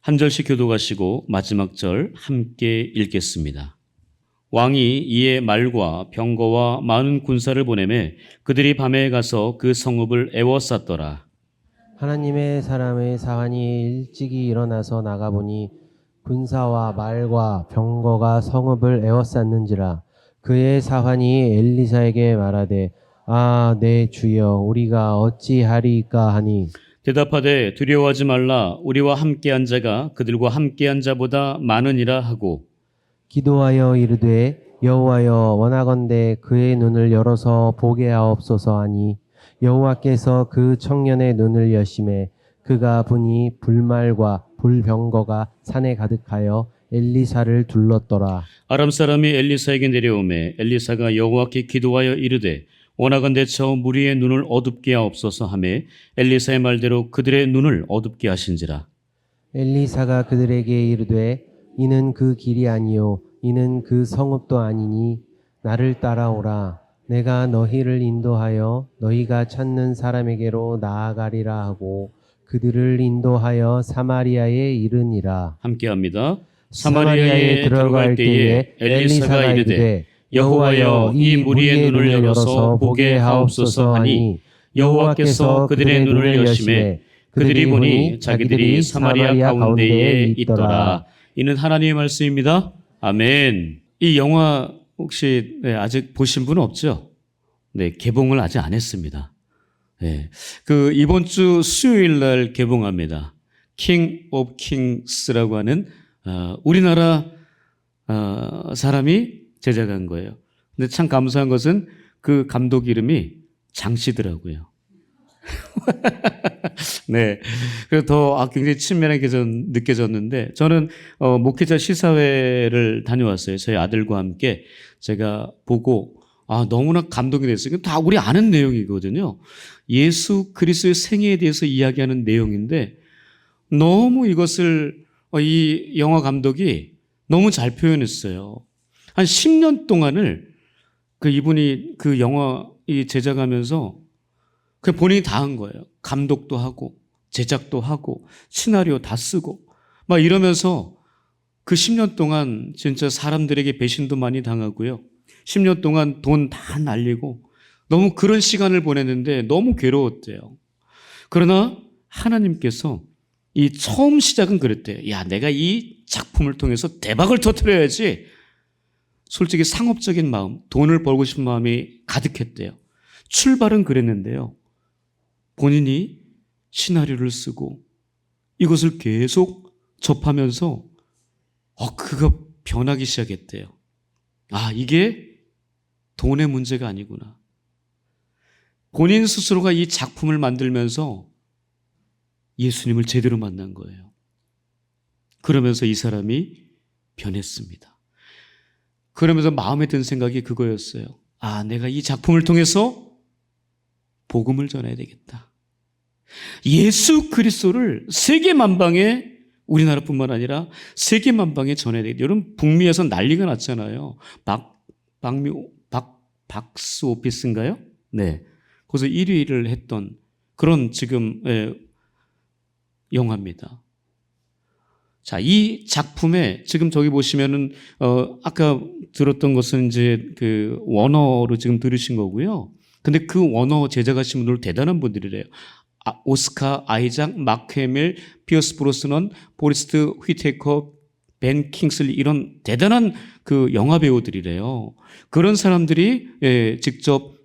한 절씩 교독하시고 마지막 절 함께 읽겠습니다. 왕이 이에 말과 병거와 많은 군사를 보내매 그들이 밤에 가서 그 성읍을 에워쌌더라. 하나님의 사람의 사환이 일찍이 일어나서 나가보니 군사와 말과 병거가 성읍을 에워쌌는지라. 그의 사환이 엘리사에게 말하되 아, 내 주여, 우리가 어찌하리이까 하니 대답하되 두려워하지 말라. 우리와 함께한 자가 그들과 함께한 자보다 많으니라 하고 기도하여 이르되 여호와여, 원하건대 그의 눈을 열어서 보게 하옵소서 하니 여호와께서 그 청년의 눈을 여심해 그가 보니 불말과 불병거가 산에 가득하여 엘리사를 둘렀더라. 아람 사람이 엘리사에게 내려오매 엘리사가 여호와께 기도하여 이르되 원하건대 저 무리의 눈을 어둡게 하옵소서 하매 엘리사의 말대로 그들의 눈을 어둡게 하신지라. 엘리사가 그들에게 이르되 이는 그 길이 아니요 이는 그 성읍도 아니니 나를 따라오라. 내가 너희를 인도하여 너희가 찾는 사람에게로 나아가리라 하고 그들을 인도하여 사마리아에 이르니라. 함께합니다. 사마리아에 들어갈 때에 엘리사가 이르되 여호와여, 이 무리의 눈을 열어서 보게 하옵소서 하니 여호와께서 그들의 눈을 여심해 그들이 보니 자기들이 사마리아 가운데에 있더라. 이는 하나님의 말씀입니다. 아멘. 이 영화 혹시 아직 보신 분 없죠? 네, 개봉을 아직 안 했습니다. 네, 그 이번 주 수요일 날 개봉합니다. 킹 오브 킹스라고 하는 우리나라 사람이 제작한 거예요. 근데 참 감사한 것은 그 감독 이름이 장씨더라고요. 네. 그래서 더 굉장히 친밀하게 느껴졌는데 저는 목회자 시사회를 다녀왔어요. 저희 아들과 함께 제가 보고 너무나 감동이 됐어요. 다 우리 아는 내용이거든요. 예수 그리스도의 생애에 대해서 이야기하는 내용인데 너무 이것을 이 영화 감독이 너무 잘 표현했어요. 한 10년 동안을 이분이 그 영화 제작하면서 그 본인이 다 한 거예요. 감독도 하고 제작도 하고 시나리오 다 쓰고 막 이러면서 그 10년 동안 진짜 사람들에게 배신도 많이 당하고요. 10년 동안 돈 다 날리고 너무 그런 시간을 보냈는데 너무 괴로웠대요. 그러나 하나님께서 이 처음 시작은 그랬대요. 야, 내가 이 작품을 통해서 대박을 터뜨려야지. 솔직히 상업적인 마음, 돈을 벌고 싶은 마음이 가득했대요. 출발은 그랬는데요. 본인이 시나리오를 쓰고 이것을 계속 접하면서 그가 변하기 시작했대요. 이게 돈의 문제가 아니구나. 본인 스스로가 이 작품을 만들면서 예수님을 제대로 만난 거예요. 그러면서 이 사람이 변했습니다. 그러면서 마음에 든 생각이 그거였어요. 내가 이 작품을 통해서 복음을 전해야 되겠다. 예수 그리스도를 세계 만방에 우리나라뿐만 아니라 세계 만방에 전해야 되겠다. 여러분 북미에서 난리가 났잖아요. 박스 오피스인가요? 네. 거기서 1위를 했던 그런 지금 영화입니다. 자, 이 작품에 지금 저기 보시면은 아까 들었던 것은 이제 그 원어로 지금 들으신 거고요. 근데 그 원어 제작하신 분들 대단한 분들이래요. 오스카 아이작, 마크 해밀, 피어스 브로스넌, 보리스트 휘테커, 벤 킹슬리 이런 대단한 그 영화 배우들이래요. 그런 사람들이 직접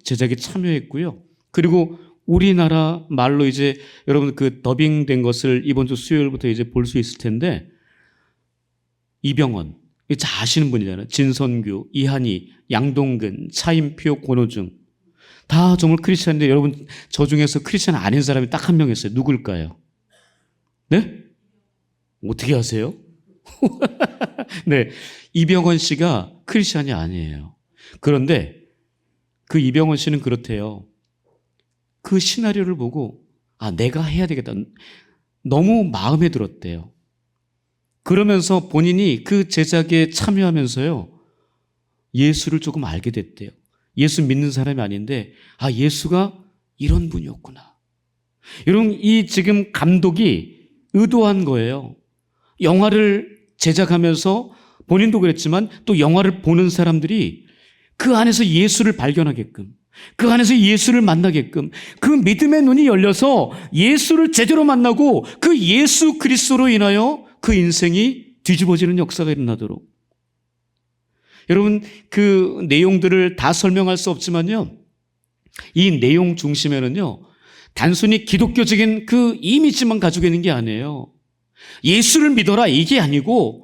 제작에 참여했고요. 그리고 우리나라 말로 이제 여러분 그 더빙된 것을 이번 주 수요일부터 이제 볼 수 있을 텐데 이병헌, 잘 아시는 분이잖아요. 진선규, 이한희, 양동근, 차인표, 권호중 다 정말 크리스찬인데 여러분 저 중에서 크리스찬 아닌 사람이 딱 한 명 있어요. 누굴까요? 네? 어떻게 아세요? 네, 이병헌 씨가 크리스찬이 아니에요. 그런데 그 이병헌 씨는 그렇대요. 그 시나리오를 보고 내가 해야 되겠다. 너무 마음에 들었대요. 그러면서 본인이 그 제작에 참여하면서요. 예수를 조금 알게 됐대요. 예수 믿는 사람이 아닌데 예수가 이런 분이었구나. 여러분 이 지금 감독이 의도한 거예요. 영화를 제작하면서 본인도 그랬지만 또 영화를 보는 사람들이 그 안에서 예수를 발견하게끔, 그 안에서 예수를 만나게끔, 그 믿음의 눈이 열려서 예수를 제대로 만나고 그 예수 그리스도로 인하여 그 인생이 뒤집어지는 역사가 일어나도록. 여러분, 그 내용들을 다 설명할 수 없지만요, 이 내용 중심에는요, 단순히 기독교적인 그 이미지만 가지고 있는 게 아니에요. 예수를 믿어라 이게 아니고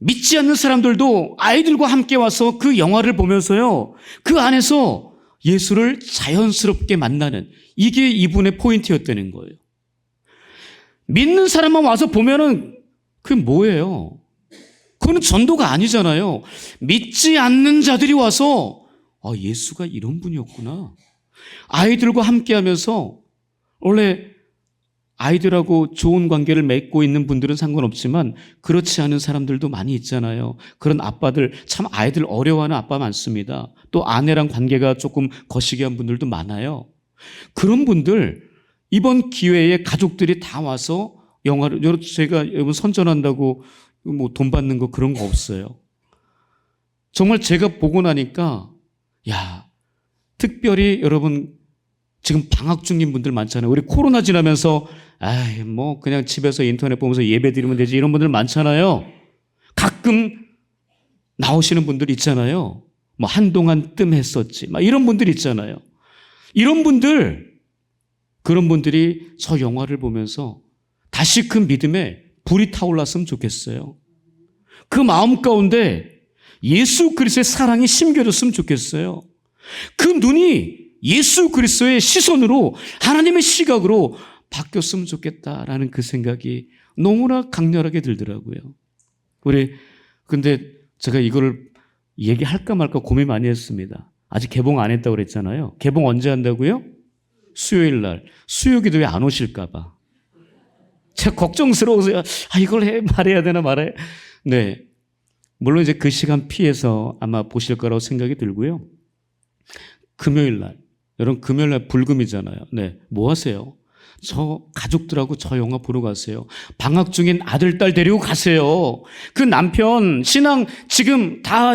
믿지 않는 사람들도 아이들과 함께 와서 그 영화를 보면서요, 그 안에서 예수를 자연스럽게 만나는, 이게 이분의 포인트였다는 거예요. 믿는 사람만 와서 보면은 그게 뭐예요? 그거는 전도가 아니잖아요. 믿지 않는 자들이 와서 예수가 이런 분이었구나. 아이들과 함께 하면서, 원래 아이들하고 좋은 관계를 맺고 있는 분들은 상관없지만 그렇지 않은 사람들도 많이 있잖아요. 그런 아빠들, 참 아이들 어려워하는 아빠 많습니다. 또 아내랑 관계가 조금 거시기한 분들도 많아요. 그런 분들 이번 기회에 가족들이 다 와서 영화를, 제가 여러분 선전한다고 뭐 돈 받는 거 그런 거 없어요. 정말 제가 보고 나니까, 야, 특별히 여러분 지금 방학 중인 분들 많잖아요. 우리 코로나 지나면서 뭐 그냥 집에서 인터넷 보면서 예배 드리면 되지 이런 분들 많잖아요. 가끔 나오시는 분들 있잖아요. 뭐 한동안 뜸했었지 막 이런 분들 있잖아요. 이런 분들, 그런 분들이 저 영화를 보면서 다시 그 믿음에 불이 타올랐으면 좋겠어요. 그 마음 가운데 예수 그리스도의 사랑이 심겨졌으면 좋겠어요. 그 눈이 예수 그리스도의 시선으로, 하나님의 시각으로 바뀌었으면 좋겠다라는 그 생각이 너무나 강렬하게 들더라고요. 근데 제가 이거를 얘기할까 말까 고민 많이 했습니다. 아직 개봉 안 했다고 그랬잖아요. 개봉 언제 한다고요? 수요일 날. 수요기도에 안 오실까 봐. 제가 걱정스러워서 이걸 말해야 되나 말아야. 네. 물론 이제 그 시간 피해서 아마 보실 거라고 생각이 들고요. 금요일 날. 여러분 금요일 날 불금이잖아요. 네. 뭐 하세요? 저 가족들하고 저 영화 보러 가세요. 방학 중인 아들, 딸 데리고 가세요. 그 남편, 신앙 지금 다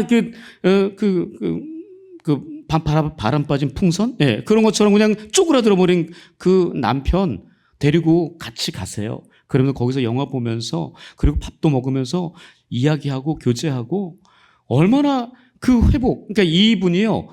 바람 빠진 풍선? 네. 그런 것처럼 그냥 쪼그라들어 버린 그 남편 데리고 같이 가세요. 그러면 거기서 영화 보면서, 그리고 밥도 먹으면서 이야기하고 교제하고, 얼마나 그 회복, 그러니까 이분이요,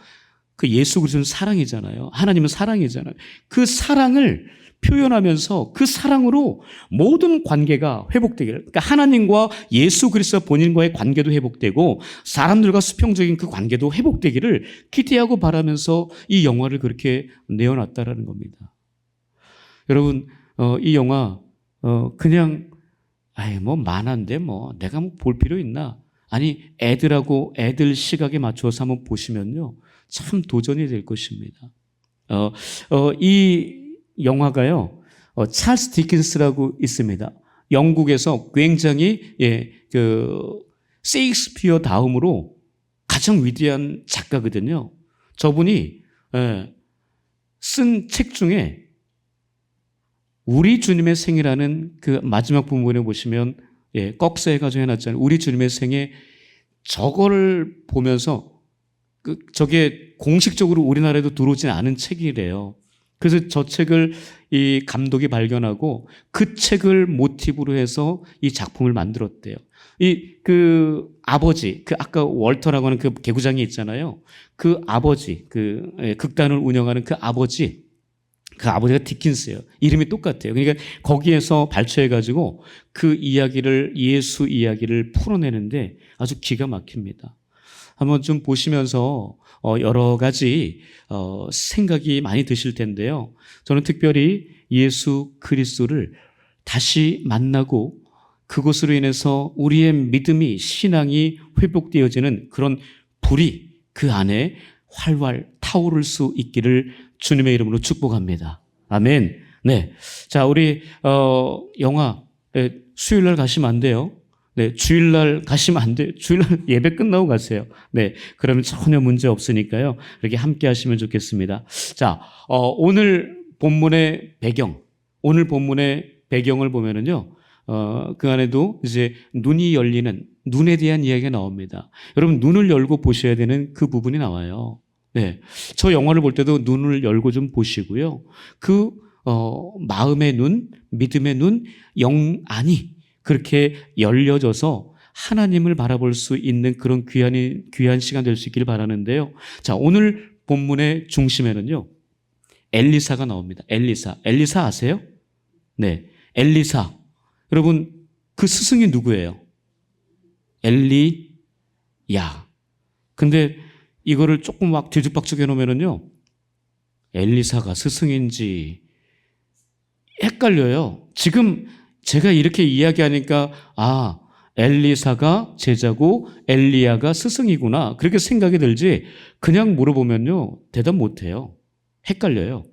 그 예수 그리스도는 사랑이잖아요. 하나님은 사랑이잖아요. 그 사랑을 표현하면서 그 사랑으로 모든 관계가 회복되기를, 그러니까 하나님과 예수 그리스도 본인과의 관계도 회복되고 사람들과 수평적인 그 관계도 회복되기를 기대하고 바라면서 이 영화를 그렇게 내어놨다라는 겁니다. 여러분, 이 영화 그냥 뭐 만화인데 뭐 내가 뭐 볼 필요 있나? 아니, 애들하고 애들 시각에 맞춰서 한번 보시면요, 참 도전이 될 것입니다. 이 영화가요, 찰스 디킨스라고 있습니다. 영국에서 굉장히 세익스피어 다음으로 가장 위대한 작가거든요. 저분이 쓴 책 중에 우리 주님의 생이라는 그 마지막 부분에 보시면 꺽쇠 해가지고 해놨잖아요. 우리 주님의 생에, 저거를 보면서 저게 공식적으로 우리나라에도 들어오지는 않은 책이래요. 그래서 저 책을 이 감독이 발견하고 그 책을 모티브로 해서 이 작품을 만들었대요. 그 아버지, 그 아까 월터라고 하는 그 개구장이 있잖아요. 그 아버지, 극단을 운영하는 그 아버지가 디킨스예요. 이름이 똑같아요. 그러니까 거기에서 발췌해가지고 그 이야기를, 예수 이야기를 풀어내는데 아주 기가 막힙니다. 한번 좀 보시면서 여러 가지 생각이 많이 드실 텐데요. 저는 특별히 예수 그리스도를 다시 만나고 그것으로 인해서 우리의 믿음이, 신앙이 회복되어지는 그런 불이 그 안에 활활 타오를 수 있기를 주님의 이름으로 축복합니다. 아멘. 네. 자, 우리 영화 수요일 날 가시면 안 돼요. 네, 주일날 가시면 안 돼요. 주일날 예배 끝나고 가세요. 네, 그러면 전혀 문제 없으니까요. 이렇게 함께 하시면 좋겠습니다. 자, 오늘 본문의 배경을 보면은요, 그 안에도 이제 눈이 열리는 눈에 대한 이야기가 나옵니다. 여러분 눈을 열고 보셔야 되는 그 부분이 나와요. 네, 저 영화를 볼 때도 눈을 열고 좀 보시고요. 그 마음의 눈, 믿음의 눈, 영 안이 그렇게 열려져서 하나님을 바라볼 수 있는 그런 귀한 시간 될 수 있기를 바라는데요. 자, 오늘 본문의 중심에는요, 엘리사가 나옵니다. 엘리사 아세요? 네, 엘리사. 여러분, 그 스승이 누구예요? 엘리야. 근데 이거를 조금 막 뒤죽박죽 해놓으면요, 엘리사가 스승인지 헷갈려요. 지금 제가 이렇게 이야기하니까, 엘리사가 제자고 엘리야가 스승이구나, 그렇게 생각이 들지, 그냥 물어보면요, 대답 못해요. 헷갈려요.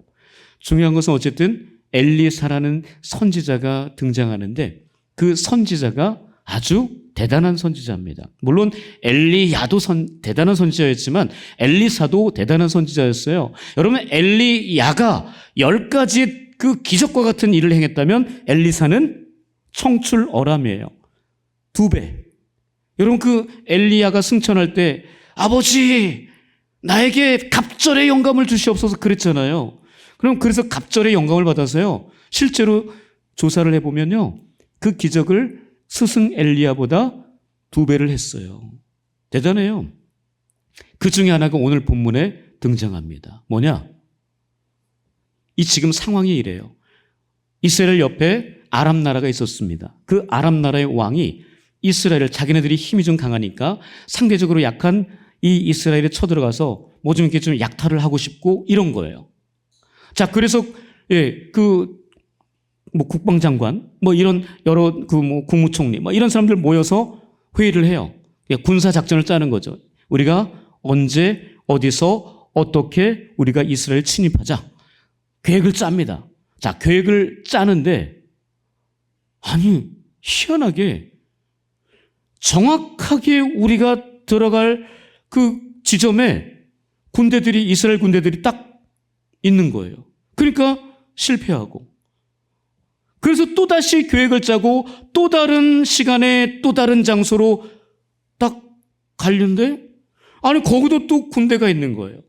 중요한 것은 어쨌든 엘리사라는 선지자가 등장하는데, 그 선지자가 아주 대단한 선지자입니다. 물론 엘리야도 대단한 선지자였지만 엘리사도 대단한 선지자였어요. 여러분, 엘리야가 10가지 그 기적과 같은 일을 행했다면 엘리사는 청출어람이에요. 2배. 여러분, 그 엘리야가 승천할 때 아버지 나에게 갑절의 영감을 주시옵소서 그랬잖아요. 그래서 갑절의 영감을 받아서요, 실제로 조사를 해보면요, 그 기적을 스승 엘리야보다 2배를 했어요. 대단해요. 그 중에 하나가 오늘 본문에 등장합니다. 뭐냐? 이 지금 상황이 이래요. 이스라엘 옆에 아람 나라가 있었습니다. 그 아람 나라의 왕이 이스라엘을, 자기네들이 힘이 좀 강하니까 상대적으로 약한 이 이스라엘에 쳐들어가서 뭐 좀 이렇게 좀 약탈을 하고 싶고 이런 거예요. 자, 그래서 국방장관, 이런 여러 국무총리, 이런 사람들 모여서 회의를 해요. 군사 작전을 짜는 거죠. 우리가 언제, 어디서, 어떻게 우리가 이스라엘 침입하자. 계획을 짭니다. 자, 계획을 짜는데, 아니, 희한하게 정확하게 우리가 들어갈 그 지점에 이스라엘 군대들이 딱 있는 거예요. 그러니까 실패하고. 그래서 또다시 계획을 짜고 또 다른 시간에 또 다른 장소로 딱 가려는데, 아니, 거기도 또 군대가 있는 거예요.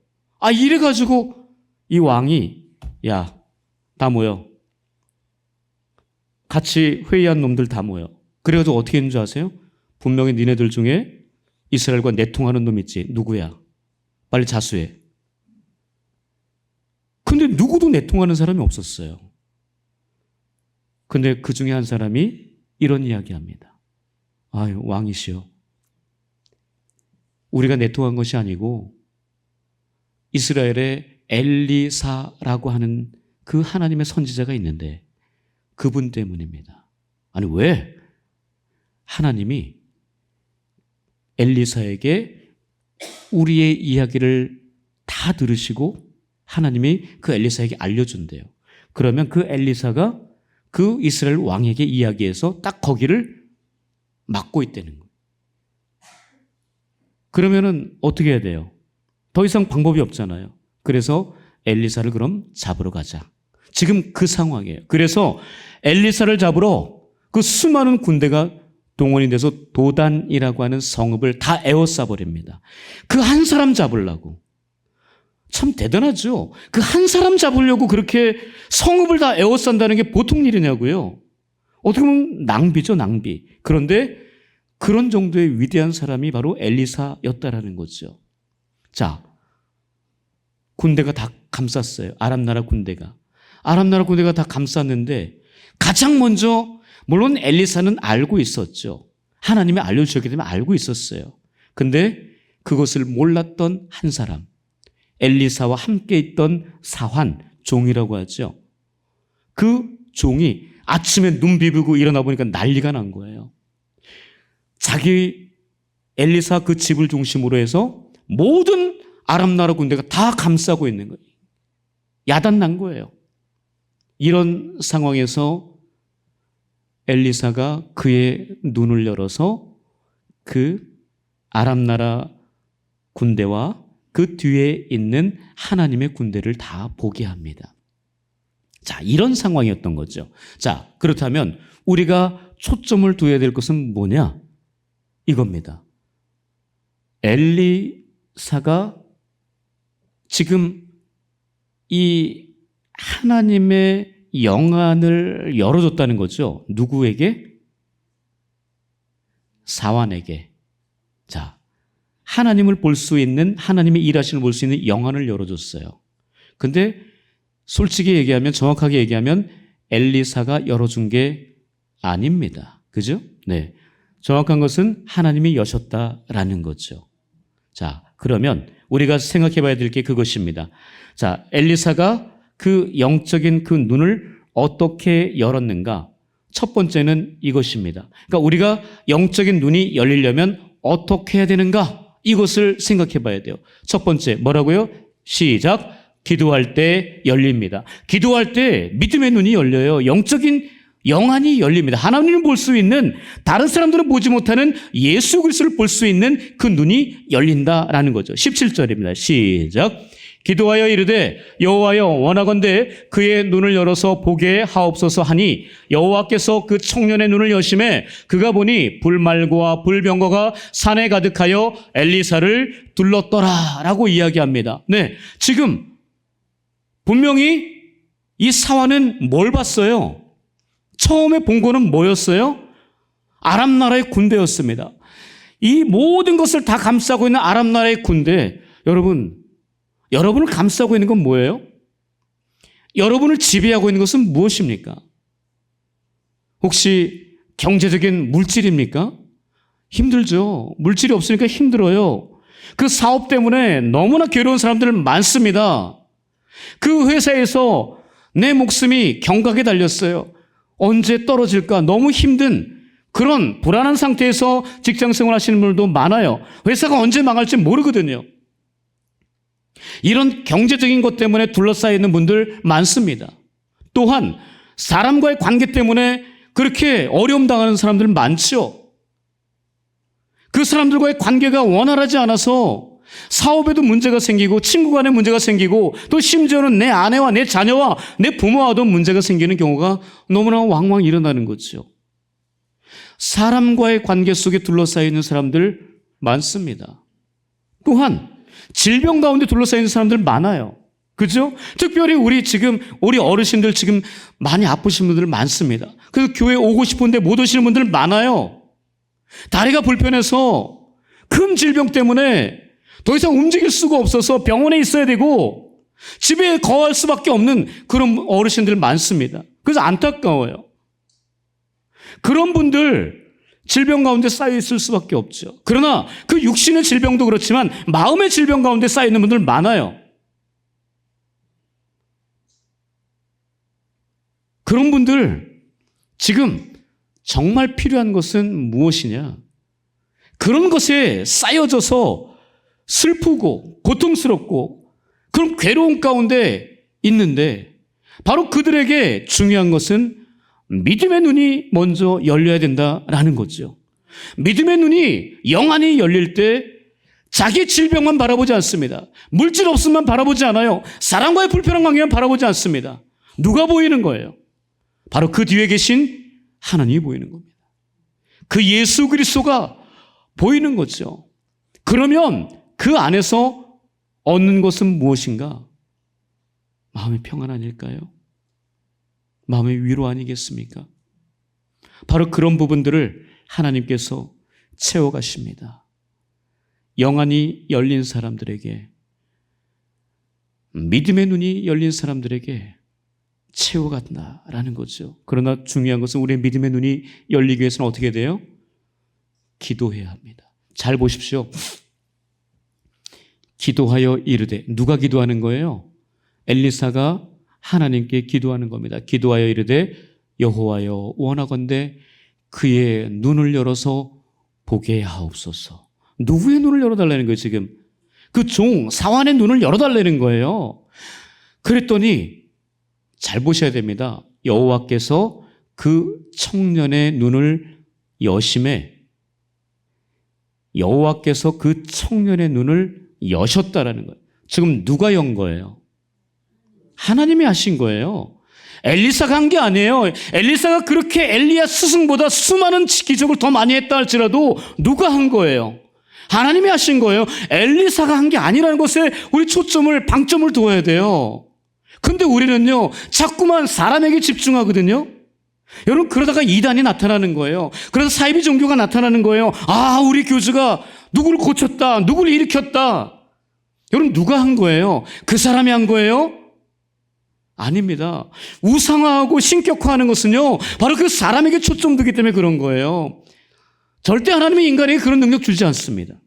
이래가지고 이 왕이, 야, 다 모여. 같이 회의한 놈들 다 모여. 그래가지고 어떻게 했는 줄 아세요? 분명히 니네들 중에 이스라엘과 내통하는 놈 있지. 누구야? 빨리 자수해. 근데 누구도 내통하는 사람이 없었어요. 근데 그 중에 한 사람이 이런 이야기합니다. 아유, 왕이시여, 우리가 내통한 것이 아니고 이스라엘의 엘리사라고 하는 그 하나님의 선지자가 있는데 그분 때문입니다. 아니, 왜? 하나님이 엘리사에게 우리의 이야기를 다 들으시고 하나님이 그 엘리사에게 알려준대요. 그러면 그 엘리사가 그 이스라엘 왕에게 이야기해서 딱 거기를 막고 있다는 거예요. 그러면은 어떻게 해야 돼요? 더 이상 방법이 없잖아요. 그래서 엘리사를 그럼 잡으러 가자. 지금 그 상황이에요. 그래서 엘리사를 잡으러 그 수많은 군대가 동원이 돼서 도단이라고 하는 성읍을 다 에워싸버립니다. 그 한 사람 잡으려고. 참 대단하죠. 그 한 사람 잡으려고 그렇게 성읍을 다 에워싼다는 게 보통 일이냐고요. 어떻게 보면 낭비죠, 낭비. 그런데 그런 정도의 위대한 사람이 바로 엘리사였다라는 거죠. 자, 군대가 다 감쌌어요. 아람 나라 군대가 다 감쌌는데 가장 먼저, 물론 엘리사는 알고 있었죠. 하나님이 알려주셨기 때문에 알고 있었어요. 근데 그것을 몰랐던 한 사람, 엘리사와 함께 있던 사환, 종이라고 하죠. 그 종이 아침에 눈 비비고 일어나 보니까 난리가 난 거예요. 자기 엘리사 그 집을 중심으로 해서 모든 아람 나라 군대가 다 감싸고 있는 거예요. 야단 난 거예요. 이런 상황에서 엘리사가 그의 눈을 열어서 그 아람 나라 군대와 그 뒤에 있는 하나님의 군대를 다 보게 합니다. 자, 이런 상황이었던 거죠. 자, 그렇다면 우리가 초점을 둬야 될 것은 뭐냐? 이겁니다. 엘리사가 지금 이 하나님의 영안을 열어줬다는 거죠. 누구에게? 사환에게. 자, 하나님을 볼 수 있는, 하나님의 일하심을 볼 수 있는 영안을 열어줬어요. 근데 솔직히 얘기하면, 정확하게 얘기하면 엘리사가 열어준 게 아닙니다. 그죠? 네. 정확한 것은 하나님이 여셨다라는 거죠. 자, 그러면 우리가 생각해 봐야 될 게 그것입니다. 자, 엘리사가 그 영적인 그 눈을 어떻게 열었는가? 첫 번째는 이것입니다. 그러니까 우리가 영적인 눈이 열리려면 어떻게 해야 되는가? 이것을 생각해 봐야 돼요. 첫 번째, 뭐라고요? 시작. 기도할 때 열립니다. 기도할 때 믿음의 눈이 열려요. 영적인 영안이 열립니다. 하나님을 볼 수 있는, 다른 사람들은 보지 못하는 예수 그리스도를 볼 수 있는 그 눈이 열린다라는 거죠. 17절입니다. 시작. 기도하여 이르되 여호와여 원하건대 그의 눈을 열어서 보게 하옵소서 하니 여호와께서 그 청년의 눈을 여심해 그가 보니 불말과 불병거가 산에 가득하여 엘리사를 둘렀더라라고 이야기합니다. 네, 지금 분명히 이 사환은 뭘 봤어요? 처음에 본 거는 뭐였어요? 아람 나라의 군대였습니다. 이 모든 것을 다 감싸고 있는 아람 나라의 군대. 여러분을 감싸고 있는 건 뭐예요? 여러분을 지배하고 있는 것은 무엇입니까? 혹시 경제적인 물질입니까? 힘들죠. 물질이 없으니까 힘들어요. 그 사업 때문에 너무나 괴로운 사람들 많습니다. 그 회사에서 내 목숨이 경각에 달렸어요. 언제 떨어질까? 너무 힘든 그런 불안한 상태에서 직장 생활 하시는 분들도 많아요. 회사가 언제 망할지 모르거든요. 이런 경제적인 것 때문에 둘러싸여 있는 분들 많습니다. 또한 사람과의 관계 때문에 그렇게 어려움 당하는 사람들 많죠. 그 사람들과의 관계가 원활하지 않아서 사업에도 문제가 생기고 친구 간에 문제가 생기고 또 심지어는 내 아내와 내 자녀와 내 부모와도 문제가 생기는 경우가 너무나 왕왕 일어나는 거죠. 사람과의 관계 속에 둘러싸여 있는 사람들 많습니다. 또한 질병 가운데 둘러싸여 있는 사람들 많아요. 그죠? 특별히 우리 어르신들 지금 많이 아프신 분들 많습니다. 그래서 교회 오고 싶은데 못 오시는 분들 많아요. 다리가 불편해서 큰 질병 때문에 더 이상 움직일 수가 없어서 병원에 있어야 되고 집에 거할 수밖에 없는 그런 어르신들 많습니다. 그래서 안타까워요. 그런 분들 질병 가운데 쌓여 있을 수밖에 없죠. 그러나 그 육신의 질병도 그렇지만 마음의 질병 가운데 쌓여 있는 분들 많아요. 그런 분들 지금 정말 필요한 것은 무엇이냐? 그런 것에 쌓여져서 슬프고 고통스럽고 그런 괴로움 가운데 있는데 바로 그들에게 중요한 것은 믿음의 눈이 먼저 열려야 된다라는 거죠. 믿음의 눈이 영안이 열릴 때 자기 질병만 바라보지 않습니다. 물질 없음만 바라보지 않아요. 사람과의 불편한 관계만 바라보지 않습니다. 누가 보이는 거예요? 바로 그 뒤에 계신 하나님이 보이는 겁니다. 그 예수 그리스도가 보이는 거죠. 그러면 그 안에서 얻는 것은 무엇인가? 마음의 평안 아닐까요? 마음의 위로 아니겠습니까? 바로 그런 부분들을 하나님께서 채워가십니다. 영안이 열린 사람들에게, 믿음의 눈이 열린 사람들에게 채워간다라는 거죠. 그러나 중요한 것은 우리의 믿음의 눈이 열리기 위해서는 어떻게 돼요? 기도해야 합니다. 잘 보십시오. 기도하여 이르되, 누가 기도하는 거예요? 엘리사가 하나님께 기도하는 겁니다. 기도하여 이르되 여호와여 원하건대 그의 눈을 열어서 보게 하옵소서. 누구의 눈을 열어달라는 거예요? 지금 그 종 사환의 눈을 열어달라는 거예요. 그랬더니 잘 보셔야 됩니다. 여호와께서 그 청년의 눈을 여심해, 여호와께서 그 청년의 눈을 여셨다라는 거예요. 지금 누가 연 거예요? 하나님이 하신 거예요. 엘리사가 한 게 아니에요. 엘리사가 그렇게 엘리야 스승보다 수많은 기적을 더 많이 했다 할지라도 누가 한 거예요? 하나님이 하신 거예요. 엘리사가 한 게 아니라는 것에 우리 초점을, 방점을 둬야 돼요. 근데 우리는요, 자꾸만 사람에게 집중하거든요. 여러분, 그러다가 이단이 나타나는 거예요. 그래서 사이비 종교가 나타나는 거예요. 아, 우리 교주가 누구를 고쳤다, 누구를 일으켰다. 여러분, 누가 한 거예요? 그 사람이 한 거예요? 아닙니다. 우상화하고 신격화하는 것은요, 바로 그 사람에게 초점 두기 때문에 그런 거예요. 절대 하나님이 인간에게 그런 능력 주지 않습니다.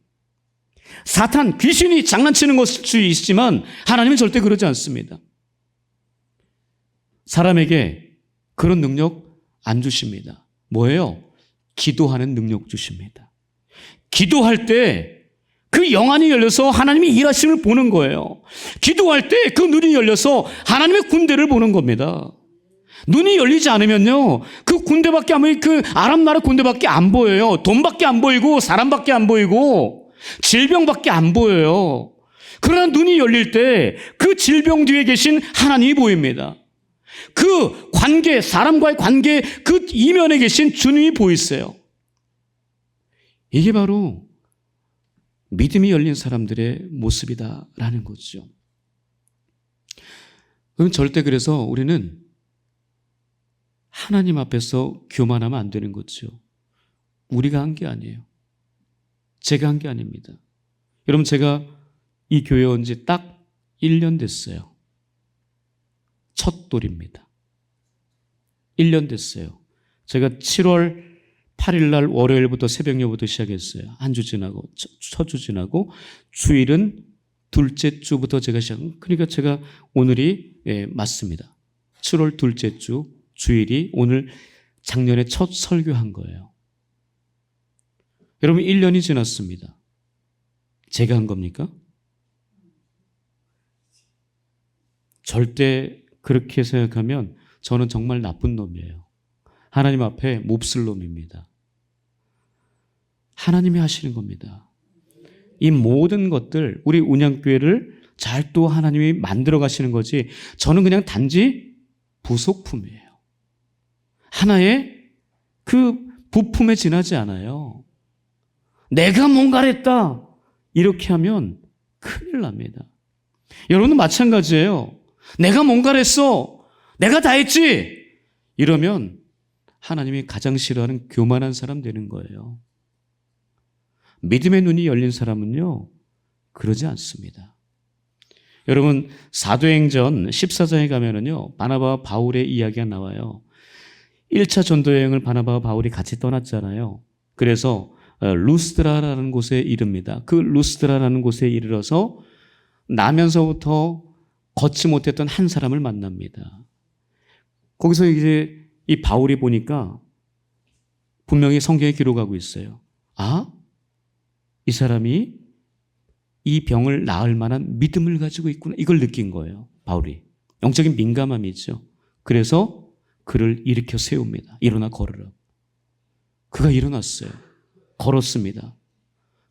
사탄, 귀신이 장난치는 것일 수 있지만 하나님은 절대 그러지 않습니다. 사람에게 그런 능력 안 주십니다. 뭐예요? 기도하는 능력 주십니다. 기도할 때 그 영안이 열려서 하나님이 일하심을 보는 거예요. 기도할 때 그 눈이 열려서 하나님의 군대를 보는 겁니다. 눈이 열리지 않으면요, 그 군대밖에 그 아람 나라 군대밖에 안 보여요. 돈밖에 안 보이고 사람밖에 안 보이고 질병밖에 안 보여요. 그러나 눈이 열릴 때 그 질병 뒤에 계신 하나님이 보입니다. 그 관계, 사람과의 관계 그 이면에 계신 주님이 보이세요. 이게 바로 믿음이 열린 사람들의 모습이다라는 거죠. 그럼 절대 그래서 우리는 하나님 앞에서 교만하면 안 되는 거죠. 우리가 한 게 아니에요. 제가 한 게 아닙니다. 여러분, 제가 이 교회 온 지 딱 1년 됐어요. 첫 돌입니다. 1년 됐어요. 제가 7월 8일 날 월요일부터 새벽녘부터 시작했어요. 한 주 지나고 첫 주 지나고 주일은 둘째 주부터 제가 그러니까 제가 오늘이 맞습니다. 7월 둘째 주 주일이 오늘 작년에 첫 설교한 거예요. 여러분, 1년이 지났습니다. 제가 한 겁니까? 절대 그렇게 생각하면 저는 정말 나쁜 놈이에요. 하나님 앞에 몹쓸 놈입니다. 하나님이 하시는 겁니다. 이 모든 것들, 우리 운양교회를 잘 또 하나님이 만들어 가시는 거지, 저는 그냥 단지 부속품이에요. 하나의 그 부품에 지나지 않아요. 내가 뭔가를 했다, 이렇게 하면 큰일 납니다. 여러분도 마찬가지예요. 내가 뭔가를 했어, 내가 다 했지, 이러면 하나님이 가장 싫어하는 교만한 사람 되는 거예요. 믿음의 눈이 열린 사람은요, 그러지 않습니다. 여러분, 사도행전 14장에 가면은요, 바나바와 바울의 이야기가 나와요. 1차 전도여행을 바나바와 바울이 같이 떠났잖아요. 그래서 루스드라라는 곳에 이릅니다. 그 루스드라라는 곳에 이르러서 나면서부터 걷지 못했던 한 사람을 만납니다. 거기서 이제 이 바울이 보니까 분명히 성경에 기록하고 있어요. 아? 이 사람이 이 병을 나을 만한 믿음을 가지고 있구나. 이걸 느낀 거예요. 바울이. 영적인 민감함이 있죠. 그래서 그를 일으켜 세웁니다. 일어나 걸으라. 그가 일어났어요. 걸었습니다.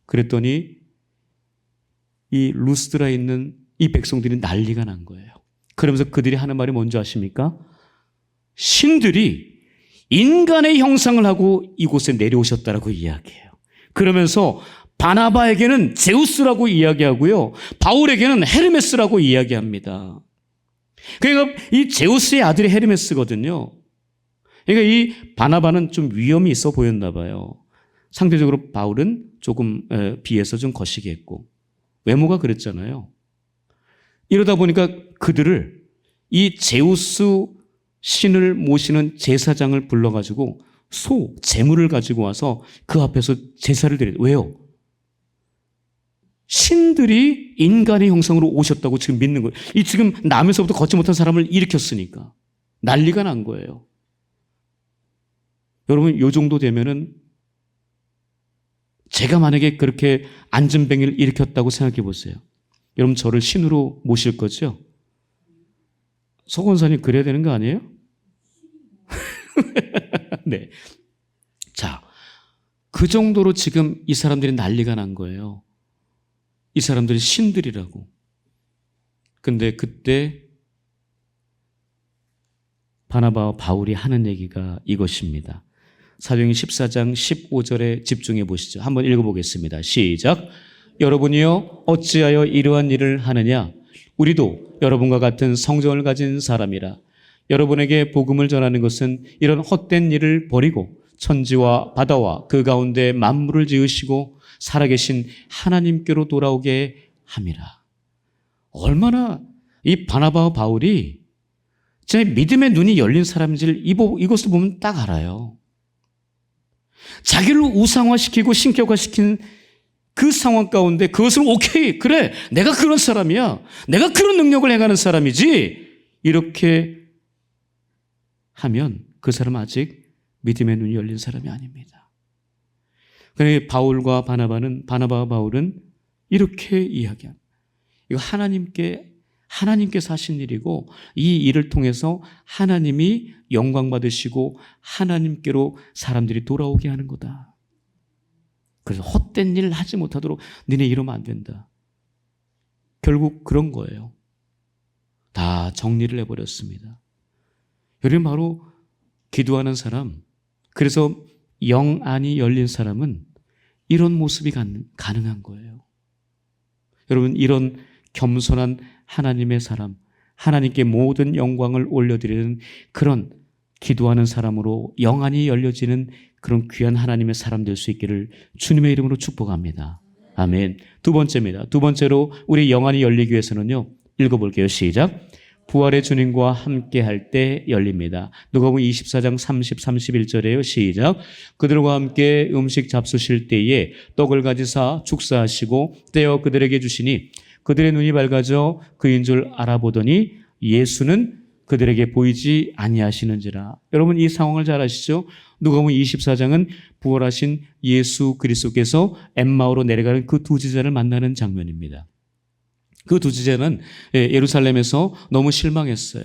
그랬더니 이 루스드라에 있는 이 백성들이 난리가 난 거예요. 그러면서 그들이 하는 말이 뭔지 아십니까? 신들이 인간의 형상을 하고 이곳에 내려오셨다라고 이야기해요. 그러면서 바나바에게는 제우스라고 이야기하고요, 바울에게는 헤르메스라고 이야기합니다. 그러니까 이 제우스의 아들이 헤르메스거든요. 그러니까 이 바나바는 좀 위험이 있어 보였나 봐요. 상대적으로 바울은 조금 비해서 좀 거시기했고 외모가 그랬잖아요. 이러다 보니까 그들을 이 제우스 신을 모시는 제사장을 불러가지고 제물을 가지고 와서 그 앞에서 제사를 드려요. 왜요? 신들이 인간의 형상으로 오셨다고 지금 믿는 거예요. 이 지금 남에서부터 걷지 못한 사람을 일으켰으니까 난리가 난 거예요. 여러분, 요 정도 되면은 제가 만약에 그렇게 안전뱅이를 일으켰다고 생각해 보세요. 여러분, 저를 신으로 모실 거죠? 서 권사님 그래야 되는 거 아니에요? 네. 자, 그 정도로 지금 이 사람들이 난리가 난 거예요. 이 사람들이 신들이라고. 근데 그때 바나바와 바울이 하는 얘기가 이것입니다. 사도행전 14장 15절에 집중해 보시죠. 한번 읽어보겠습니다. 시작. 여러분이요 어찌하여 이러한 일을 하느냐? 우리도 여러분과 같은 성정을 가진 사람이라. 여러분에게 복음을 전하는 것은 이런 헛된 일을 버리고 천지와 바다와 그 가운데 만물을 지으시고 살아계신 하나님께로 돌아오게 함이라. 얼마나 이 바나바와 바울이 제 믿음의 눈이 열린 사람인지를 이것을 보면 딱 알아요. 자기를 우상화시키고 신격화시킨 그 상황 가운데 그것을 오케이, 그래, 내가 그런 사람이야, 내가 그런 능력을 행하는 사람이지, 이렇게 하면 그 사람은 아직 믿음의 눈이 열린 사람이 아닙니다. 그런데 바울과 바나바와 바울은 이렇게 이야기합니다. 이거 하나님께서 하신 일이고 이 일을 통해서 하나님이 영광 받으시고 하나님께로 사람들이 돌아오게 하는 거다. 그래서 헛된 일 하지 못하도록 너네 이러면 안 된다. 결국 그런 거예요. 다 정리를 해버렸습니다. 여러분, 바로 기도하는 사람, 그래서 영 안이 열린 사람은 이런 모습이 가능한 거예요. 여러분, 이런 겸손한 하나님의 사람, 하나님께 모든 영광을 올려드리는 그런 기도하는 사람으로 영안이 열려지는 그런 귀한 하나님의 사람 될 수 있기를 주님의 이름으로 축복합니다. 아멘. 두 번째입니다. 두 번째로 우리 영안이 열리기 위해서는요, 읽어볼게요. 시작. 부활의 주님과 함께 할 때 열립니다. 누가복음 24장 30, 31절에요. 시작. 그들과 함께 음식 잡수실 때에 떡을 가지사 축사하시고 떼어 그들에게 주시니 그들의 눈이 밝아져 그인 줄 알아보더니 예수는 그들에게 보이지 아니하시는지라. 여러분, 이 상황을 잘 아시죠? 누가복음 24장은 부활하신 예수 그리스도께서 엠마오로 내려가는 그 두 제자를 만나는 장면입니다. 그 두 제자는 예루살렘에서 너무 실망했어요.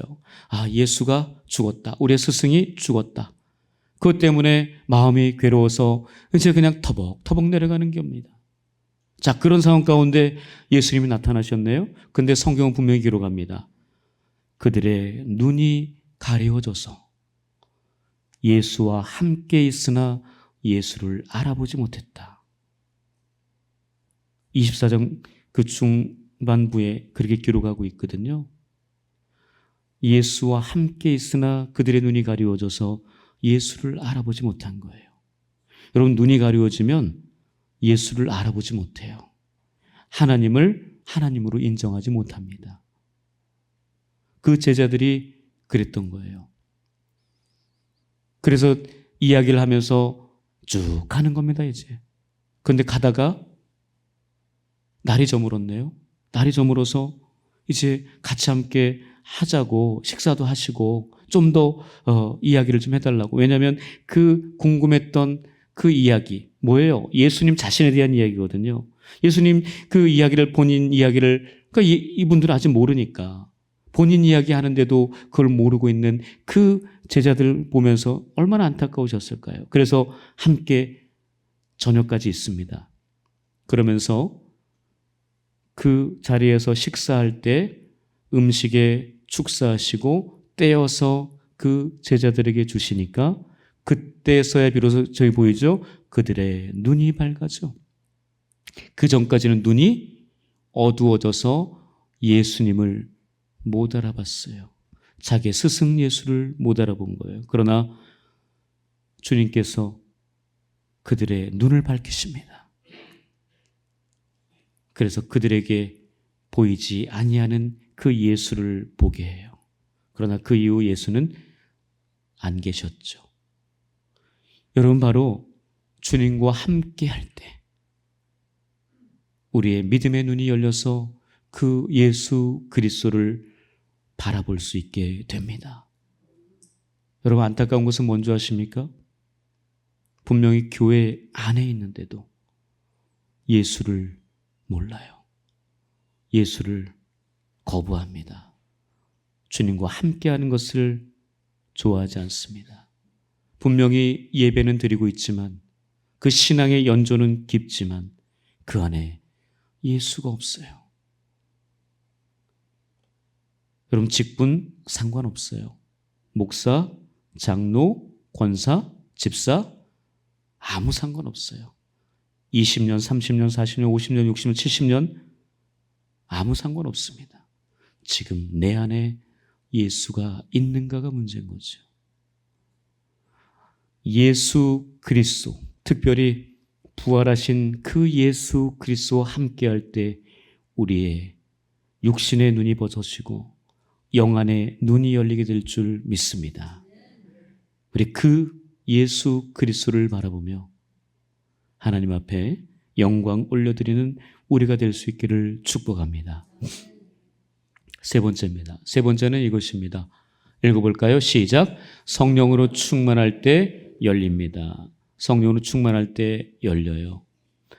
아, 예수가 죽었다. 우리의 스승이 죽었다. 그것 때문에 마음이 괴로워서 이제 그냥 터벅터벅 내려가는 겁니다. 자, 그런 상황 가운데 예수님이 나타나셨네요. 근데 성경은 분명히 기록합니다. 그들의 눈이 가려워져서 예수와 함께 있으나 예수를 알아보지 못했다. 24장 그 중반부에 그렇게 기록하고 있거든요. 예수와 함께 있으나 그들의 눈이 가려워져서 예수를 알아보지 못한 거예요. 여러분, 눈이 가려워지면 예수를 알아보지 못해요. 하나님을 하나님으로 인정하지 못합니다. 그 제자들이 그랬던 거예요. 그래서 이야기를 하면서 쭉 가는 겁니다, 이제. 그런데 가다가 날이 저물었네요. 날이 저물어서 이제 같이 함께 하자고 식사도 하시고 좀 더 이야기를 좀 해달라고. 왜냐하면 그 궁금했던 그 이야기 뭐예요? 예수님 자신에 대한 이야기거든요. 예수님 그 이야기를 본인 이야기를 그러니까 이분들은 아직 모르니까 본인 이야기 하는데도 그걸 모르고 있는 그 제자들 보면서 얼마나 안타까우셨을까요? 그래서 함께 저녁까지 있습니다. 그러면서 그 자리에서 식사할 때 음식에 축사하시고 떼어서 그 제자들에게 주시니까 그때서야 비로소 저희 보이죠? 그들의 눈이 밝아져. 그 전까지는 눈이 어두워져서 예수님을 못 알아봤어요. 자기 스승 예수를 못 알아본 거예요. 그러나 주님께서 그들의 눈을 밝히십니다. 그래서 그들에게 보이지 아니하는 그 예수를 보게 해요. 그러나 그 이후 예수는 안 계셨죠. 여러분, 바로 주님과 함께 할 때 우리의 믿음의 눈이 열려서 그 예수 그리스도를 바라볼 수 있게 됩니다. 여러분, 안타까운 것은 뭔지 아십니까? 분명히 교회 안에 있는데도 예수를 몰라요. 예수를 거부합니다. 주님과 함께하는 것을 좋아하지 않습니다. 분명히 예배는 드리고 있지만 그 신앙의 연조는 깊지만 그 안에 예수가 없어요. 여러분, 직분 상관없어요. 목사, 장로, 권사, 집사 아무 상관없어요. 20년, 30년, 40년, 50년, 60년, 70년 아무 상관없습니다. 지금 내 안에 예수가 있는가가 문제인 거죠. 예수 그리스도, 특별히 부활하신 그 예수 그리스도와 함께할 때 우리의 육신의 눈이 벗어지고 영안의 눈이 열리게 될 줄 믿습니다. 우리 그 예수 그리스도를 바라보며 하나님 앞에 영광 올려드리는 우리가 될 수 있기를 축복합니다. 세 번째입니다. 세 번째는 이것입니다. 읽어볼까요? 시작. 성령으로 충만할 때 열립니다. 성령으로 충만할 때 열려요.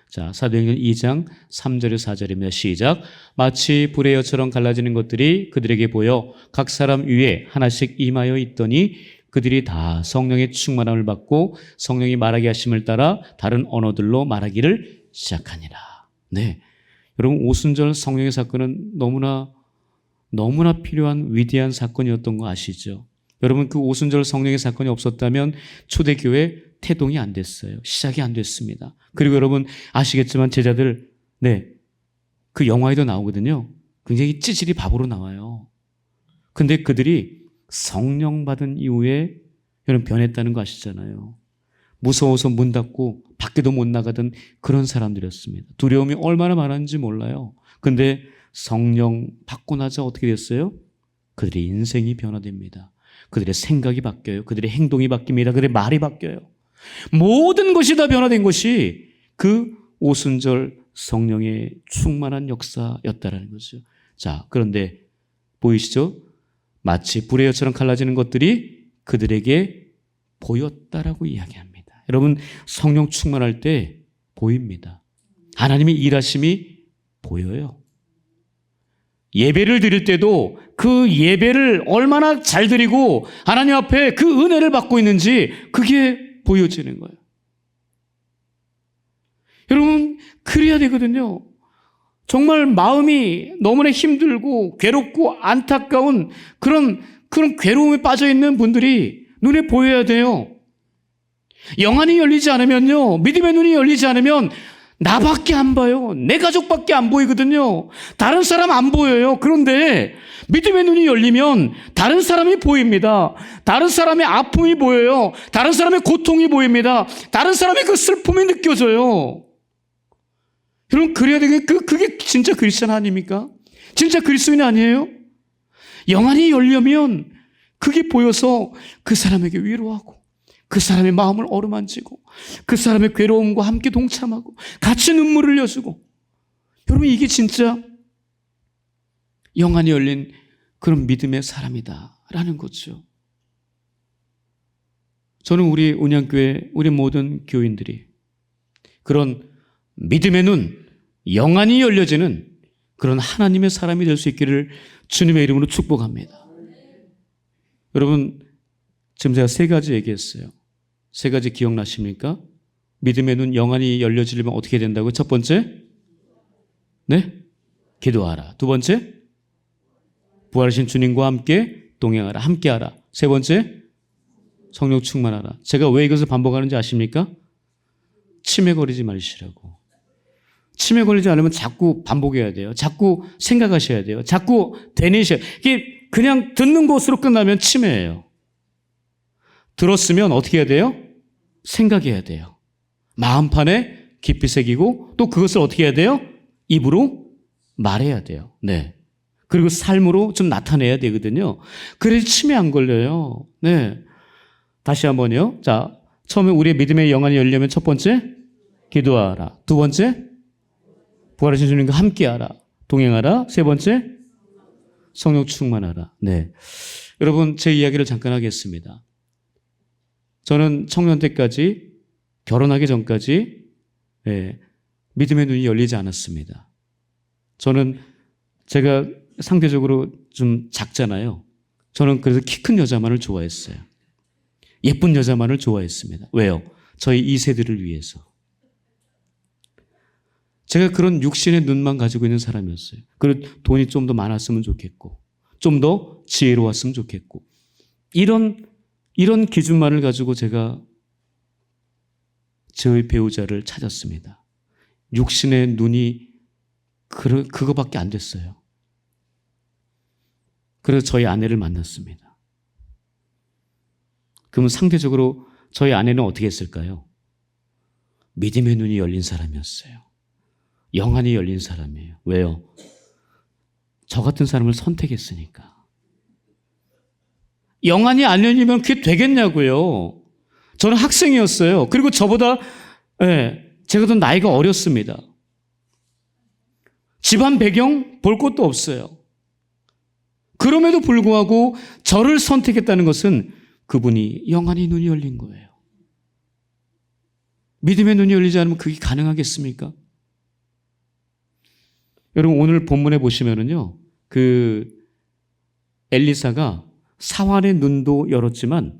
자, 사도행전 2장 3절에서 4절입니다. 시작. 마치 불의 여처럼 갈라지는 것들이 그들에게 보여 각 사람 위에 하나씩 임하여 있더니 그들이 다 성령의 충만함을 받고 성령이 말하게 하심을 따라 다른 언어들로 말하기를 시작하니라. 네, 여러분 오순절 성령의 사건은 너무나 필요한 위대한 사건이었던 거 아시죠? 여러분 그 오순절 성령의 사건이 없었다면 초대교회 태동이 안 됐어요. 시작이 안 됐습니다. 그리고 여러분 아시겠지만 제자들 그 영화에도 나오거든요. 굉장히 찌질이 바보로 나와요. 근데 그들이 성령 받은 이후에 여러분 변했다는 거 아시잖아요. 무서워서 문 닫고 밖에도 못 나가던 그런 사람들이었습니다. 두려움이 얼마나 많았는지 몰라요. 근데 성령 받고 나자 어떻게 됐어요? 그들의 인생이 변화됩니다. 그들의 생각이 바뀌어요. 그들의 행동이 바뀝니다. 그들의 말이 바뀌어요. 모든 것이 다 변화된 것이 그 오순절 성령의 충만한 역사였다라는 거죠. 자, 그런데 보이시죠? 마치 불의 여처럼 갈라지는 것들이 그들에게 보였다라고 이야기합니다. 여러분 성령 충만할 때 보입니다. 하나님의 일하심이 보여요. 예배를 드릴 때도 그 예배를 얼마나 잘 드리고 하나님 앞에 그 은혜를 받고 있는지 그게 보여지는 거예요. 여러분 그래야 되거든요. 정말 마음이 너무나 힘들고 괴롭고 안타까운 그런 괴로움에 빠져 있는 분들이 눈에 보여야 돼요. 영안이 열리지 않으면요, 믿음의 눈이 열리지 않으면 나밖에 안 봐요. 내 가족밖에 안 보이거든요. 다른 사람 안 보여요. 그런데 믿음의 눈이 열리면 다른 사람이 보입니다. 다른 사람의 아픔이 보여요. 다른 사람의 고통이 보입니다. 다른 사람의 그 슬픔이 느껴져요. 여러분 그래야 되겠 그게 진짜 그리스도인 아닙니까? 진짜 그리스도인 아니에요? 영안이 열려면 그게 보여서 그 사람에게 위로하고 그 사람의 마음을 어루만지고 그 사람의 괴로움과 함께 동참하고 같이 눈물을 흘려주고, 여러분 이게 진짜 영안이 열린 그런 믿음의 사람이다라는 거죠. 저는 우리 운양교회 우리 모든 교인들이 그런 믿음의 눈, 영안이 열려지는 그런 하나님의 사람이 될 수 있기를 주님의 이름으로 축복합니다. 여러분 지금 제가 세 가지 얘기했어요. 세 가지 기억나십니까? 믿음의 눈, 영안이 열려지려면 어떻게 된다고요? 첫 번째, 네? 기도하라. 두 번째, 부활하신 주님과 함께 동행하라. 함께하라. 세 번째, 성령 충만하라. 제가 왜 이것을 반복하는지 아십니까? 치매 걸리지 마시라고. 치매 걸리지 않으면 자꾸 반복해야 돼요. 자꾸 생각하셔야 돼요. 자꾸 되뇌셔야 돼요. 이게 그냥 듣는 것으로 끝나면 치매예요. 들었으면 어떻게 해야 돼요? 생각해야 돼요. 마음판에 깊이 새기고 또 그것을 어떻게 해야 돼요? 입으로 말해야 돼요. 네. 그리고 삶으로 좀 나타내야 되거든요. 그래서 치매 안 걸려요. 네. 다시 한번요. 자, 처음에 우리의 믿음의 영안이 열려면 첫 번째, 기도하라. 두 번째, 부활하신 주님과 함께하라. 동행하라. 세 번째, 성령 충만하라. 네. 여러분, 제 이야기를 잠깐 하겠습니다. 저는 청년 때까지, 결혼하기 전까지 믿음의 눈이 열리지 않았습니다. 저는 제가 상대적으로 좀 작잖아요. 저는 그래서 키 큰 여자만을 좋아했어요. 예쁜 여자만을 좋아했습니다. 왜요? 저희 2세들을 위해서. 제가 그런 육신의 눈만 가지고 있는 사람이었어요. 그리고 돈이 좀 더 많았으면 좋겠고, 좀 더 지혜로웠으면 좋겠고, 이런 기준만을 가지고 제가 저의 배우자를 찾았습니다. 육신의 눈이 그거밖에 안 됐어요. 그래서 저희 아내를 만났습니다. 그러면 상대적으로 저희 아내는 어떻게 했을까요? 믿음의 눈이 열린 사람이었어요. 영안이 열린 사람이에요. 왜요? 저 같은 사람을 선택했으니까. 영안이 안 열리면 그게 되겠냐고요. 저는 학생이었어요. 그리고 저보다 제가 더 나이가 어렸습니다. 집안 배경 볼 것도 없어요. 그럼에도 불구하고 저를 선택했다는 것은 그분이 영안이 눈이 열린 거예요. 믿음의 눈이 열리지 않으면 그게 가능하겠습니까? 여러분 오늘 본문에 보시면은요, 그 엘리사가 사환의 눈도 열었지만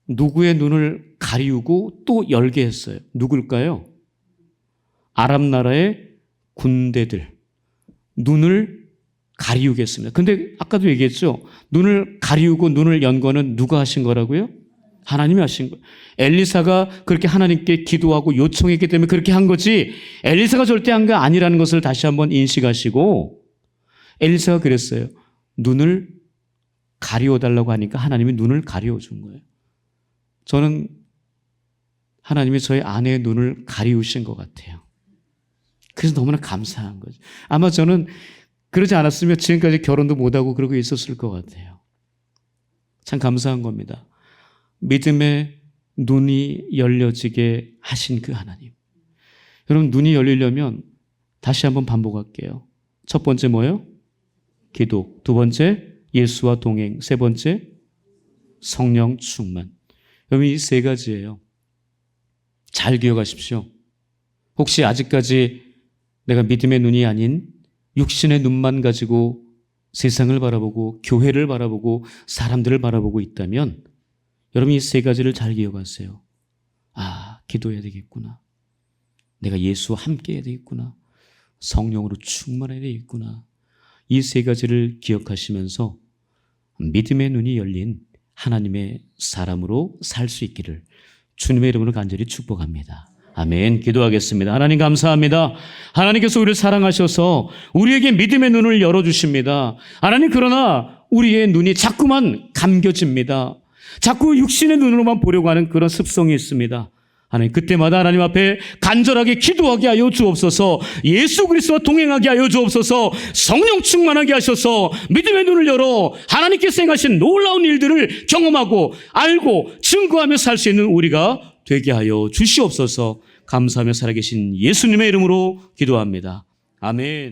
누구의 눈을 가리우고 또 열게 했어요. 누굴까요? 아람 나라의 군대들 눈을 가리우게 했습니다. 근데 아까도 얘기했죠. 눈을 가리우고 눈을 연 거는 누가 하신 거라고요? 하나님이 하신 거예요. 엘리사가 그렇게 하나님께 기도하고 요청했기 때문에 그렇게 한 거지 엘리사가 절대 한 거 아니라는 것을 다시 한번 인식하시고 엘리사가 그랬어요. 눈을 가리워달라고 하니까 하나님이 눈을 가리워 준 거예요. 저는 하나님이 저희 아내의 눈을 가리우신 것 같아요. 그래서 너무나 감사한 거죠. 아마 저는 그러지 않았으면 지금까지 결혼도 못하고 그러고 있었을 것 같아요. 참 감사한 겁니다. 믿음의 눈이 열려지게 하신 그 하나님. 여러분 눈이 열리려면 다시 한번 반복할게요. 첫 번째 뭐예요? 기도. 두 번째 예수와 동행. 세 번째 성령 충만. 여러분 이 세 가지예요. 잘 기억하십시오. 혹시 아직까지 내가 믿음의 눈이 아닌 육신의 눈만 가지고 세상을 바라보고 교회를 바라보고 사람들을 바라보고 있다면 여러분 이 세 가지를 잘 기억하세요. 아, 기도해야 되겠구나. 내가 예수와 함께 해야 되겠구나. 성령으로 충만해야 되겠구나. 이 세 가지를 기억하시면서 믿음의 눈이 열린 하나님의 사람으로 살 수 있기를 주님의 이름으로 간절히 축복합니다. 아멘. 기도하겠습니다. 하나님 감사합니다. 하나님께서 우리를 사랑하셔서 우리에게 믿음의 눈을 열어주십니다. 하나님 그러나 우리의 눈이 자꾸만 감겨집니다. 자꾸 육신의 눈으로만 보려고 하는 그런 습성이 있습니다. 하나님 그때마다 하나님 앞에 간절하게 기도하게 하여 주옵소서. 예수 그리스도와 동행하게 하여 주옵소서. 성령 충만하게 하셔서 믿음의 눈을 열어 하나님께서 행하신 놀라운 일들을 경험하고 알고 증거하며 살 수 있는 우리가 되게 하여 주시옵소서. 감사하며 살아계신 예수님의 이름으로 기도합니다. 아멘.